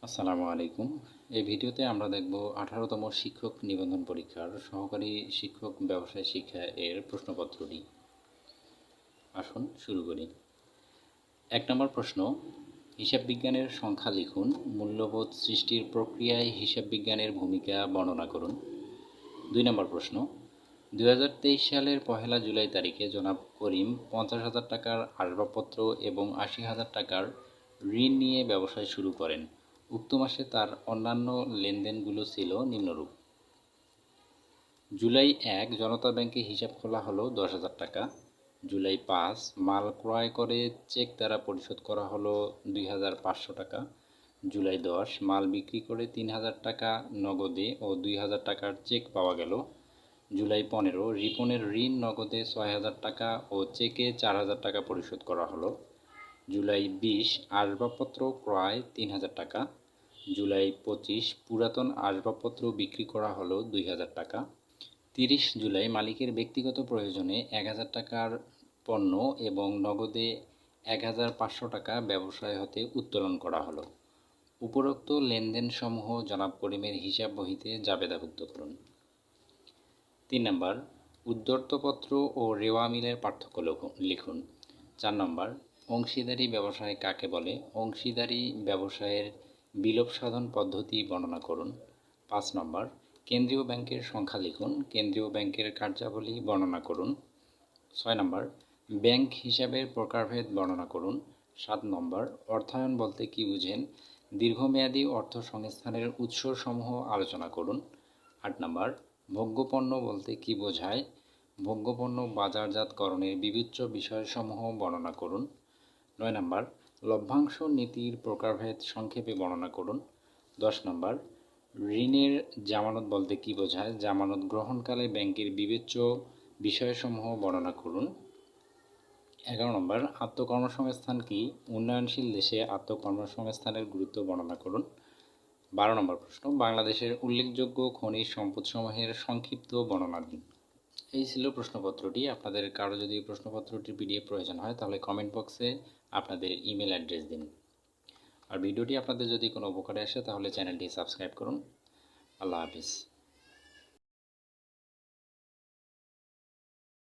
আসসালামু আলাইকুম। এই ভিডিওতে আমরা দেখব 18তম শিক্ষক নিবন্ধন পরীক্ষার সহকারী শিক্ষক ব্যবসায় শিক্ষা এর প্রশ্নপত্রটি। আসুন শুরু করি। ১ নম্বর প্রশ্ন, হিসাব বিজ্ঞানের সংখ্যা লিখুন। মূল্যবোধ সৃষ্টির প্রক্রিয়ায় হিসাব বিজ্ঞানের ভূমিকা বর্ণনা করুন। ২ নম্বর প্রশ্ন, ২০২৩ সালের ১ জুলাই তারিখে জনাব করিম ৫০,০০০ টাকার আসবাবপত্র এবং ৮০,০০০ টাকার ঋণ নিয়ে ব্যবসায় শুরু করেন। উক্ত মাসে তার অন্যান্য লেনদেনগুলো ছিল নিম্নরূপ: জুলাই ১ জনতা ব্যাংকে হিসাব খোলা হলো ১০,০০০ টাকা। জুলাই ৫ মাল ক্রয় করে চেক দ্বারা পরিশোধ করা হলো ২,৫০০ টাকা। জুলাই ১০ মাল বিক্রি করে ৩,০০০ টাকা নগদে ও ২,০০০ টাকার চেক পাওয়া গেল। জুলাই ১৫ রিপনের ঋণ নগদে ৬,০০০ টাকা ও চেকে ৪,০০০ টাকা পরিশোধ করা হলো। জুলাই ২০ আসবাবপত্র ক্রয় ৩,০০০ টাকা। জুলাই ২৫ পুরাতন আসবাবপত্র বিক্রি করা হলো ২,০০০ টাকা। ৩০ জুলাই মালিকের ব্যক্তিগত প্রয়োজনে ১,০০০ টাকার পণ্য এবং নগদে ১,৫০০ টাকা ব্যবসায় হতে উত্তোলন করা হলো। উপরোক্ত লেনদেনসমূহ জনাব করিমের হিসাব বহিতে জাবেদাভুক্ত করুন। ৩ নম্বর, উদ্ধর্তপত্র ও রেওয়া মিলের পার্থক্য লিখুন। ৪ নম্বর, অংশীদারি ব্যবসায় কাকে বলে? অংশীদারি ব্যবসায়ের বিলোপ সাধন পদ্ধতি বর্ণনা করুন। ৫ নম্বর, কেন্দ্রীয় ব্যাংকের সংখ্যা লিখুন। কেন্দ্রীয় ব্যাংকের কার্যাবলী বর্ণনা করুন। ৬ নম্বর, ব্যাংক হিসাবের প্রকারভেদ বর্ণনা করুন। ৭ নম্বর, অর্থায়ন বলতে কী বুঝেন? দীর্ঘমেয়াদী অর্থ সংস্থানের উৎসসমূহ আলোচনা করুন। ৮ নম্বর, ভোগ্যপণ্য বলতে কী বোঝায়? ভোগ্যপণ্য বাজারজাতকরণের বিবেচ্য বিষয়সমূহ বর্ণনা করুন। ৯ নম্বর, লভ্যাংশ নীতির প্রকারভেদ সংক্ষেপে বর্ণনা করুন। ১০ নম্বর, ঋণের জামানত বলতে কী বোঝায়? জামানত গ্রহণকালে ব্যাংকের বিবেচ্য বিষয়সমূহ বর্ণনা করুন। ১১ নম্বর, আত্মকর্মসংস্থান কি? উন্নয়নশীল দেশে আত্মকর্মসংস্থানের গুরুত্ব বর্ণনা করুন। ১২ নম্বর প্রশ্ন, বাংলাদেশের উল্লেখযোগ্য খনিজ সম্পদসমূহের সংক্ষিপ্ত বর্ণনা দিন। এই ছিল প্রশ্নপত্রটি। আপনাদের কারো যদি প্রশ্নপত্রটির পিডিএফ প্রয়োজন হয় তাহলে কমেন্ট বক্সে আপনাদের ইমেল অ্যাড্রেস দিন। আর ভিডিওটি আপনাদের যদি কোনো উপকারে আসে তাহলে চ্যানেলটি সাবস্ক্রাইব করুন। আল্লাহ হাফিজ।